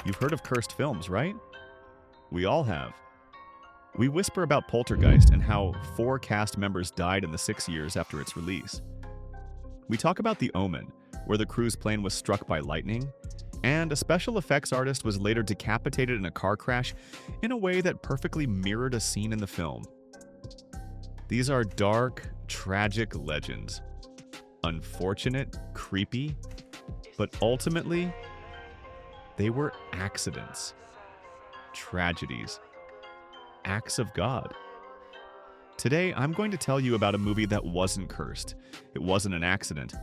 You've heard of cursed films, right? We all have. We whisper about Poltergeist and how 4 cast members died in the 6 years after its release. We talk about the Omen, where the cruise plane was struck by lightning, and a special effects artist was later decapitated in a car crash in a way that perfectly mirrored a scene in the film. These are dark, tragic legends. Unfortunate, creepy, but ultimately, they were accidents, tragedies, acts of God. Today, I'm going to tell you about a movie that wasn't cursed. It wasn't an accident.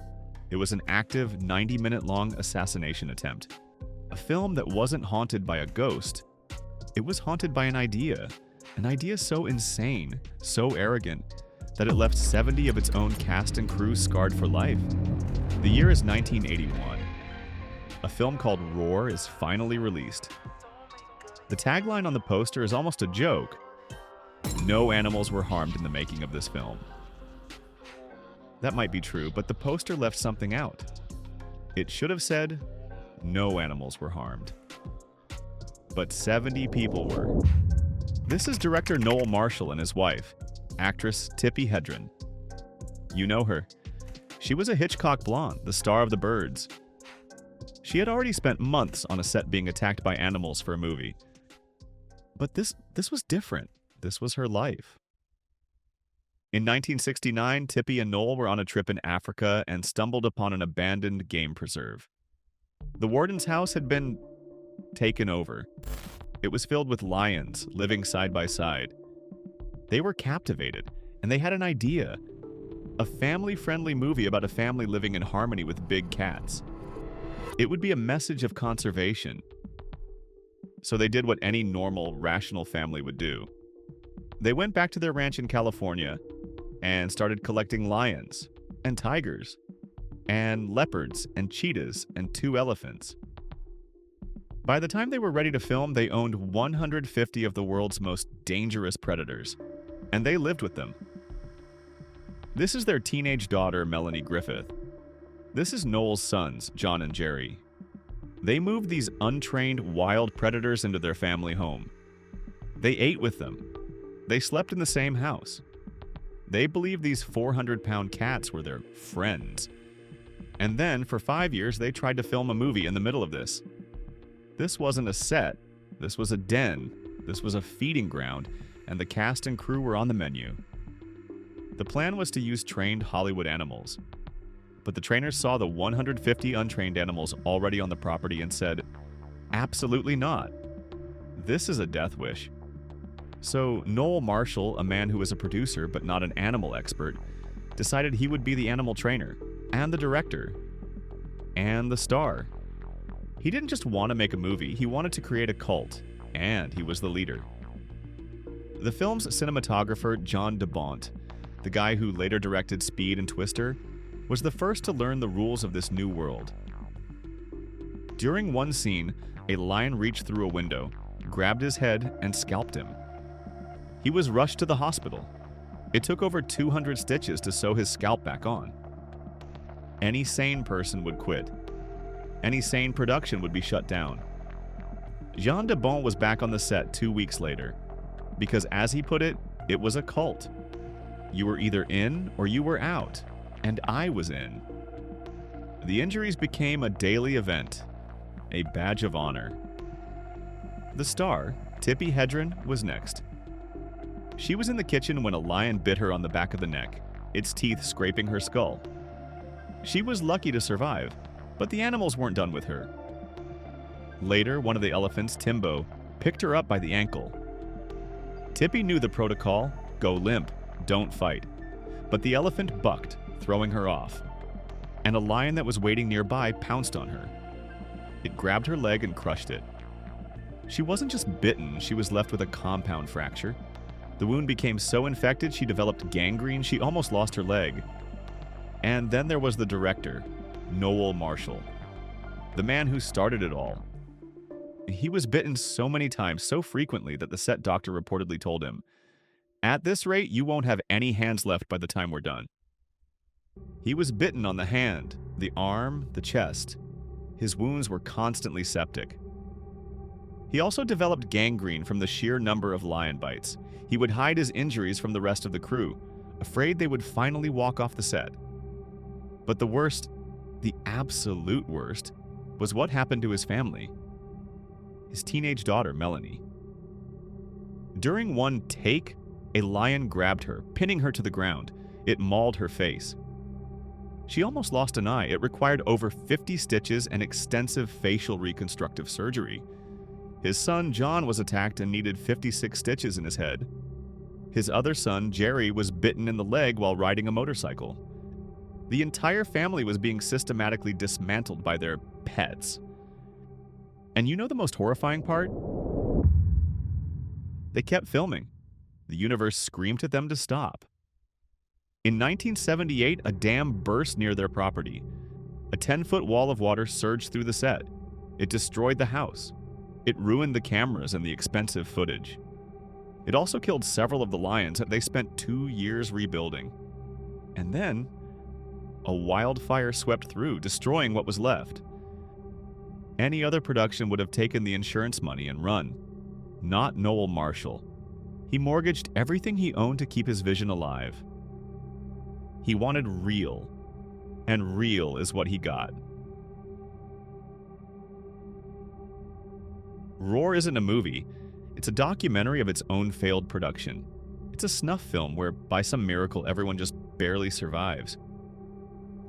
It was an active 90-minute-long assassination attempt. A film that wasn't haunted by a ghost. It was haunted by an idea so insane, so arrogant, that it left 70 of its own cast and crew scarred for life. The year is 1981. A film called Roar is finally released. The tagline on the poster is almost a joke. No animals were harmed in the making of this film. That might be true, but the poster left something out. It should have said, no animals were harmed. But 70 people were. This is director Noel Marshall and his wife, actress Tippi Hedren. You know her. She was a Hitchcock blonde, the star of The Birds. She had already spent months on a set being attacked by animals for a movie. But this was different. This was her life. In 1969, Tippi and Noel were on a trip in Africa and stumbled upon an abandoned game preserve. The warden's house had been taken over. It was filled with lions living side by side. They were captivated, and they had an idea. A family-friendly movie about a family living in harmony with big cats. It would be a message of conservation. So they did what any normal, rational family would do. They went back to their ranch in California and started collecting lions and tigers and leopards and cheetahs and 2 elephants. By the time they were ready to film, they owned 150 of the world's most dangerous predators, and they lived with them. This is their teenage daughter, Melanie Griffith. This is Noel's sons, John and Jerry. They moved these untrained, wild predators into their family home. They ate with them. They slept in the same house. They believed these 400-pound cats were their friends. And then, for 5 years, they tried to film a movie in the middle of this. This wasn't a set. This was a den. This was a feeding ground, and the cast and crew were on the menu. The plan was to use trained Hollywood animals. But the trainers saw the 150 untrained animals already on the property and said, absolutely not. This is a death wish. So Noel Marshall, a man who was a producer but not an animal expert, decided he would be the animal trainer, and the director, and the star. He didn't just want to make a movie, he wanted to create a cult, and he was the leader. The film's cinematographer, John DeBont, the guy who later directed Speed and Twister, was the first to learn the rules of this new world. During one scene, a lion reached through a window, grabbed his head, and scalped him. He was rushed to the hospital. It took over 200 stitches to sew his scalp back on. Any sane person would quit. Any sane production would be shut down. Jean DeBont was back on the set 2 weeks later, because as he put it, it was a cult. You were either in or you were out, and I was in. The injuries became a daily event, a badge of honor. The star, Tippi Hedren, was next. She was in the kitchen when a lion bit her on the back of the neck, its teeth scraping her skull. She was lucky to survive, but the animals weren't done with her. Later, one of the elephants, Timbo, picked her up by the ankle. Tippi knew the protocol: go limp, don't fight. But the elephant bucked, throwing her off. And a lion that was waiting nearby pounced on her. It grabbed her leg and crushed it. She wasn't just bitten, she was left with a compound fracture. The wound became so infected she developed gangrene she almost lost her leg. And then there was the director, Noel Marshall, the man who started it all. He was bitten so many times, so frequently, that the set doctor reportedly told him, "At this rate, you won't have any hands left by the time we're done." He was bitten on the hand, the arm, the chest. His wounds were constantly septic. He also developed gangrene from the sheer number of lion bites. He would hide his injuries from the rest of the crew, afraid they would finally walk off the set. But the worst, the absolute worst, was what happened to his family. His teenage daughter, Melanie. During one take, a lion grabbed her, pinning her to the ground. It mauled her face. She almost lost an eye. It required over 50 stitches and extensive facial reconstructive surgery. His son, John, was attacked and needed 56 stitches in his head. His other son, Jerry, was bitten in the leg while riding a motorcycle. The entire family was being systematically dismantled by their pets. And you know the most horrifying part? They kept filming. The universe screamed at them to stop. In 1978, a dam burst near their property. A 10-foot wall of water surged through the set. It destroyed the house. It ruined the cameras and the expensive footage. It also killed several of the lions that they spent 2 years rebuilding. And then, a wildfire swept through, destroying what was left. Any other production would have taken the insurance money and run. Not Noel Marshall. He mortgaged everything he owned to keep his vision alive. He wanted real, and real is what he got. Roar isn't a movie. It's a documentary of its own failed production. It's a snuff film where, by some miracle, everyone just barely survives.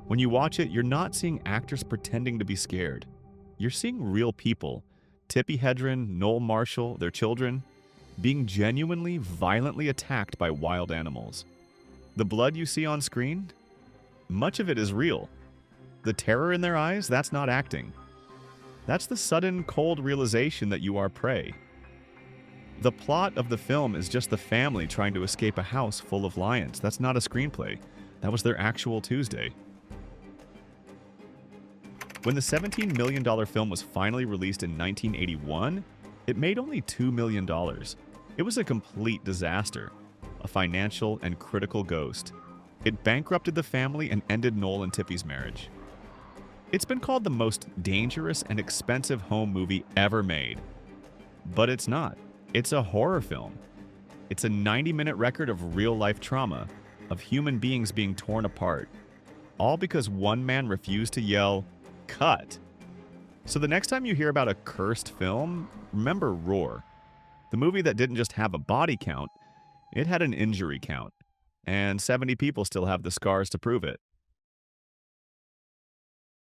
When you watch it, you're not seeing actors pretending to be scared. You're seeing real people, Tippi Hedren, Noel Marshall, their children, being genuinely, violently attacked by wild animals. The blood you see on screen, much of it is real. The terror in their eyes, that's not acting. That's the sudden, cold realization that you are prey. The plot of the film is just the family trying to escape a house full of lions. That's not a screenplay. That was their actual Tuesday. When the $17 million film was finally released in 1981, it made only $2 million. It was a complete disaster, a financial and critical ghost. It bankrupted the family and ended Noel and Tippi's marriage. It's been called the most dangerous and expensive home movie ever made. But it's not. It's a horror film. It's a 90-minute record of real-life trauma, of human beings being torn apart, all because one man refused to yell, "Cut!" So the next time you hear about a cursed film, remember Roar. The movie that didn't just have a body count, it had an injury count. And 70 people still have the scars to prove it.